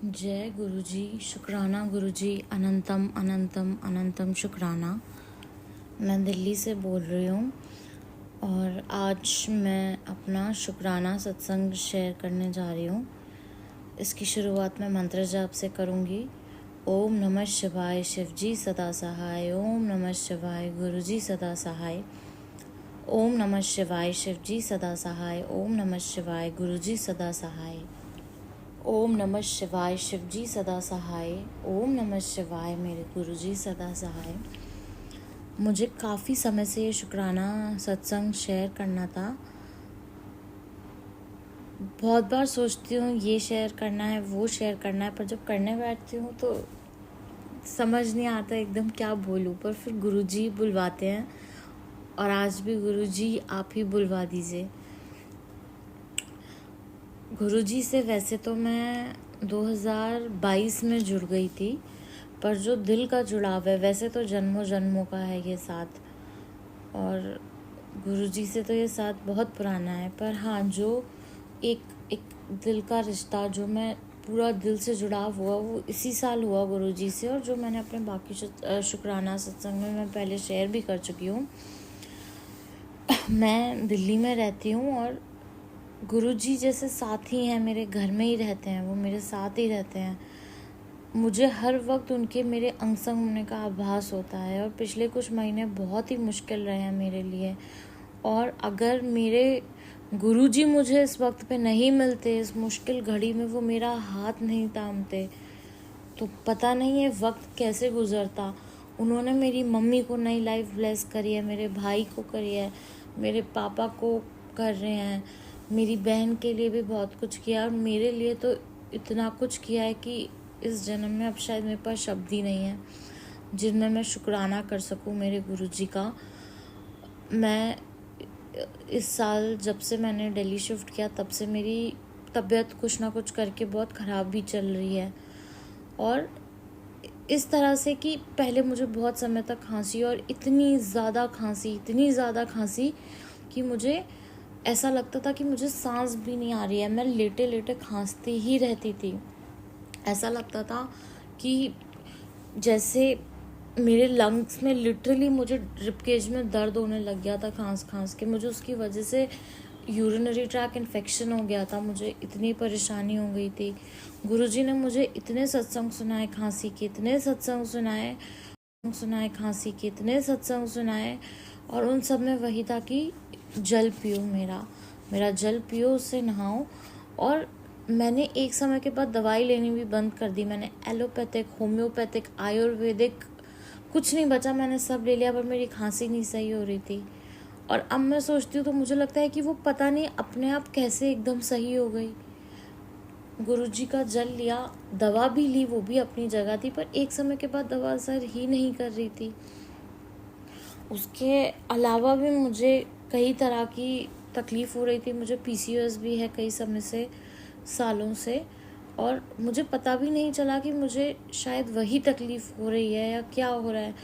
जय गुरुजी, शुक्राना गुरुजी, अनंतम अनंतम अनंतम शुक्राना। मैं दिल्ली से बोल रही हूँ और आज मैं अपना शुक्राना सत्संग शेयर करने जा रही हूँ। इसकी शुरुआत मैं मंत्र जाप से करूँगी। ओम नमः शिवाय, शिवजी सदा सहाय। ओम नमः शिवाय, गुरुजी सदा सहाय। ओम नमः शिवाय, शिवजी सदा सहाय। ओम नमः शिवाय, गुरुजी सदा सहाय। ओम नमः शिवाय, शिवजी सदा सहाय। ओम नमः शिवाय, मेरे गुरुजी सदा सहाय। मुझे काफ़ी समय से ये शुक्राना सत्संग शेयर करना था। बहुत बार सोचती हूँ ये शेयर करना है, वो शेयर करना है, पर जब करने बैठती हूँ तो समझ नहीं आता एकदम क्या बोलूँ। पर फिर गुरुजी बुलवाते हैं और आज भी गुरुजी आप ही बुलवा दीजिए। गुरुजी से वैसे तो मैं 2022 में जुड़ गई थी, पर जो दिल का जुड़ाव है वैसे तो जन्मों जन्मों का है ये साथ। और गुरुजी से तो ये साथ बहुत पुराना है, पर हाँ, जो एक एक दिल का रिश्ता जो मैं पूरा दिल से जुड़ाव हुआ वो इसी साल हुआ गुरुजी से। और जो मैंने अपने बाकी शुक्राना सत्संग में मैं पहले शेयर भी कर चुकी हूँ। मैं दिल्ली में रहती हूँ और गुरुजी जैसे साथी हैं, मेरे घर में ही रहते हैं, वो मेरे साथ ही रहते हैं। मुझे हर वक्त उनके मेरे अंग संग होने का आभास होता है। और पिछले कुछ महीने बहुत ही मुश्किल रहे हैं मेरे लिए। और अगर मेरे गुरुजी मुझे इस वक्त पे नहीं मिलते, इस मुश्किल घड़ी में वो मेरा हाथ नहीं थामते, तो पता नहीं ये वक्त कैसे गुजरता। उन्होंने मेरी मम्मी को नई लाइफ ब्लेस करी है, मेरे भाई को करी है, मेरे पापा को कर रहे हैं, मेरी बहन के लिए भी बहुत कुछ किया। और मेरे लिए तो इतना कुछ किया है कि इस जन्म में अब शायद मेरे पास शब्द ही नहीं है जिनमें मैं शुक्राना कर सकूं मेरे गुरुजी का। मैं इस साल जब से मैंने दिल्ली शिफ्ट किया तब से मेरी तबीयत कुछ ना कुछ करके बहुत ख़राब भी चल रही है। और इस तरह से कि पहले मुझे बहुत समय तक खांसी, और इतनी ज़्यादा खांसी कि मुझे ऐसा लगता था कि मुझे सांस भी नहीं आ रही है। मैं लेटे लेटे खांसती ही रहती थी। ऐसा लगता था कि जैसे मेरे लंग्स में लिटरली मुझे रिपकेज में दर्द होने लग गया था खांस खांस के। मुझे उसकी वजह से यूरिनरी ट्रैक इन्फेक्शन हो गया था। मुझे इतनी परेशानी हो गई थी। गुरुजी ने मुझे इतने सत्संग सुनाए खांसी के, इतने सत्संग सुनाए खांसी के, इतने सत्संग सुनाए। और उन सब में वही था कि जल पियो, मेरा जल पियो, उससे नहाओ। और मैंने एक समय के बाद दवाई लेनी भी बंद कर दी। मैंने एलोपैथिक, होम्योपैथिक, आयुर्वेदिक, कुछ नहीं बचा, मैंने सब ले लिया, पर मेरी खांसी नहीं सही हो रही थी। और अब मैं सोचती हूँ तो मुझे लगता है कि वो पता नहीं अपने आप कैसे एकदम सही हो गई। गुरुजी का जल लिया, दवा भी ली, वो भी अपनी जगह थी, पर एक समय के बाद दवा असर ही नहीं कर रही थी। उसके अलावा भी मुझे कई तरह की तकलीफ़ हो रही थी। मुझे PCOS भी है कई समय से, सालों से। और मुझे पता भी नहीं चला कि मुझे शायद वही तकलीफ़ हो रही है या क्या हो रहा है।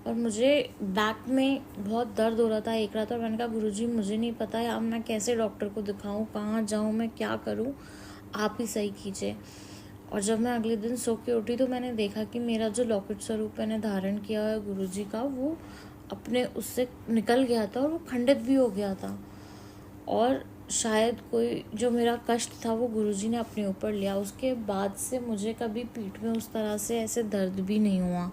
और मुझे बैक में बहुत दर्द हो रहा था एक रात। और मैंने कहा गुरुजी मुझे नहीं पता है अब मैं कैसे डॉक्टर को दिखाऊं, कहाँ जाऊं, मैं क्या करूं, आप ही सही कीजिए। और जब मैं अगले दिन सो के उठी तो मैंने देखा कि मेरा जो लॉकेट स्वरूप मैंने धारण किया है गुरुजी का, वो अपने उससे निकल गया था और वो खंडित भी हो गया था। और शायद कोई जो मेरा कष्ट था वो गुरुजी ने अपने ऊपर लिया। उसके बाद से मुझे कभी पीठ में उस तरह से ऐसे दर्द भी नहीं हुआ।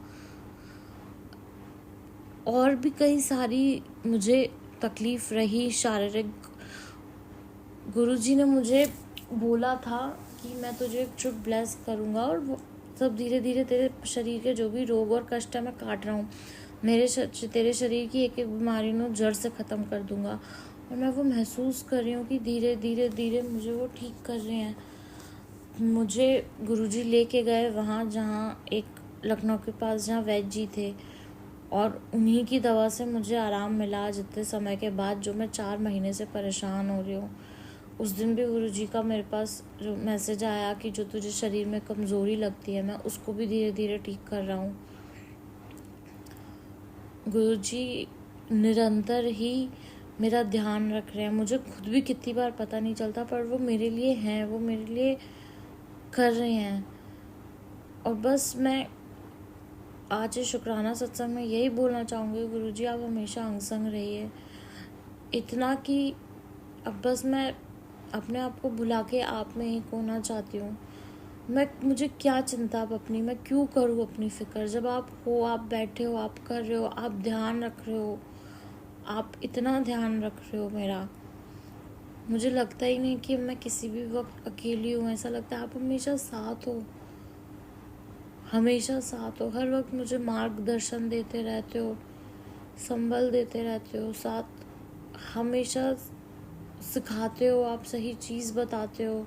और भी कई सारी मुझे तकलीफ़ रही शारीरिक। गुरुजी ने मुझे बोला था कि मैं तुझे एक ट्रिप ब्लेस करूँगा और वो सब धीरे धीरे तेरे शरीर के जो भी रोग और कष्ट है मैं काट रहा हूँ, तेरे शरीर की एक एक बीमारी को जड़ से ख़त्म कर दूँगा। और मैं वो महसूस कर रही हूँ कि धीरे धीरे धीरे मुझे वो ठीक कर रहे हैं। मुझे गुरुजी लेके गए वहाँ जहाँ एक लखनऊ के पास जहाँ वैद्य जी थे, और उन्हीं की दवा से मुझे आराम मिला जितने समय के बाद, जो मैं 4 महीने से परेशान हो रही हूँ। उस दिन भी गुरुजी का मेरे पास जो मैसेज आया कि जो तुझे शरीर में कमज़ोरी लगती है मैं उसको भी धीरे धीरे ठीक कर रहा हूँ। गुरुजी निरंतर ही मेरा ध्यान रख रहे हैं। मुझे खुद भी कितनी बार पता नहीं चलता, पर वो मेरे लिए हैं, वो मेरे लिए कर रहे हैं। और बस मैं आज इस शुक्राना सत्संग में यही बोलना चाहूँगी, गुरुजी आप हमेशा अंग संग रहिए, इतना कि अब बस मैं अपने आप को भुला के आप में ही खोना चाहती हूँ। मुझे क्या चिंता अब अपनी, मैं क्यों करूँ अपनी फ़िक्र, जब आप हो, आप बैठे हो, आप कर रहे हो, आप ध्यान रख रहे हो, आप इतना ध्यान रख रहे हो मेरा। मुझे लगता ही नहीं कि मैं किसी भी वक्त अकेली हूँ, ऐसा लगता है आप हमेशा साथ हो, हमेशा साथ हो, हर वक्त मुझे मार्गदर्शन देते रहते हो, संबल देते रहते हो, साथ हमेशा सिखाते हो, आप सही चीज़ बताते हो,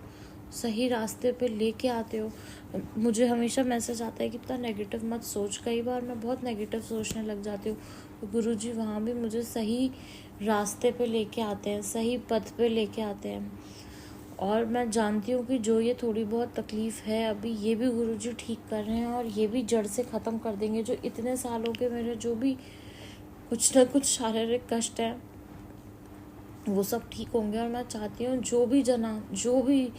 सही रास्ते पे लेके आते हो। मुझे हमेशा मैसेज आता है कि इतना नेगेटिव मत सोच, कई बार मैं बहुत नेगेटिव सोचने लग जाती हूँ, तो गुरुजी वहाँ भी मुझे सही रास्ते पे लेके आते हैं, सही पथ पे लेके आते हैं। और मैं जानती हूँ कि जो ये थोड़ी बहुत तकलीफ़ है अभी, ये भी गुरुजी ठीक कर रहे हैं और ये भी जड़ से ख़त्म कर देंगे। जो इतने सालों के मेरे जो भी कुछ ना कुछ शारीरिक कष्ट हैं वो सब ठीक होंगे। और मैं चाहती हूँ जो भी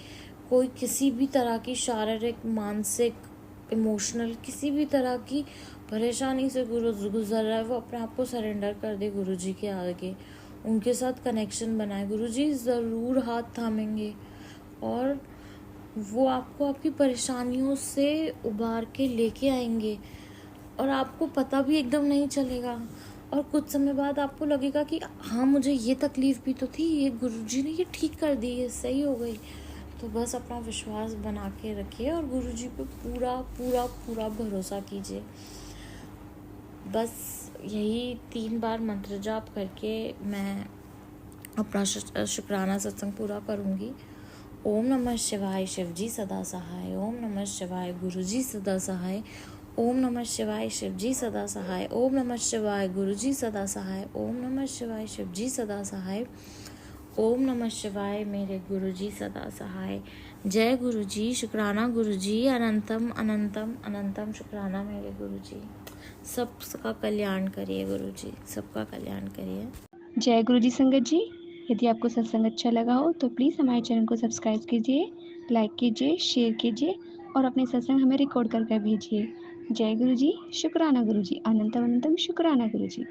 कोई किसी भी तरह की शारीरिक, मानसिक, इमोशनल किसी भी तरह की परेशानी से गुजर रहा है, वो अपने आप को सरेंडर कर दे गुरुजी के आगे, उनके साथ कनेक्शन बनाए। गुरुजी ज़रूर हाथ थामेंगे और वो आपको आपकी परेशानियों से उबार के लेके आएंगे और आपको पता भी एकदम नहीं चलेगा। और कुछ समय बाद आपको लगेगा कि हाँ, मुझे ये तकलीफ़ भी तो थी, ये गुरुजी ने ये ठीक कर दी, ये सही हो गई। तो बस अपना विश्वास बना के रखिए और गुरुजी पे पूरा पूरा पूरा भरोसा कीजिए। बस यही 3 बार मंत्र जाप करके मैं अपना शुक्राना सत्संग पूरा करूँगी। ओम नमः शिवाय, शिवजी सदा सहाय। ओम नमः शिवाय, गुरुजी सदा सहाय। ओम नमः शिवाय, शिवजी सदा सहाय। ओम नमः शिवाय, गुरुजी सदा सहाय। ओम नमः शिवाय, शिवजी सदा सहाय। ओम नमः शिवाय, मेरे गुरुजी सदा सहाय। जय गुरुजी, शुक्राना गुरुजी, अनंतम अनंतम अनंतम शुक्राना मेरे गुरुजी। सबका कल्याण करिए गुरुजी, सबका कल्याण करिए। जय गुरुजी संगत जी। यदि आपको सत्संग अच्छा लगा हो तो प्लीज़ हमारे चैनल को सब्सक्राइब कीजिए, लाइक कीजिए, शेयर कीजिए और अपने सत्संग हमें रिकॉर्ड कर भेजिए। जय गुरुजी, शुक्राना गुरुजी, अनंतम अनंतम शुक्राना गुरुजी।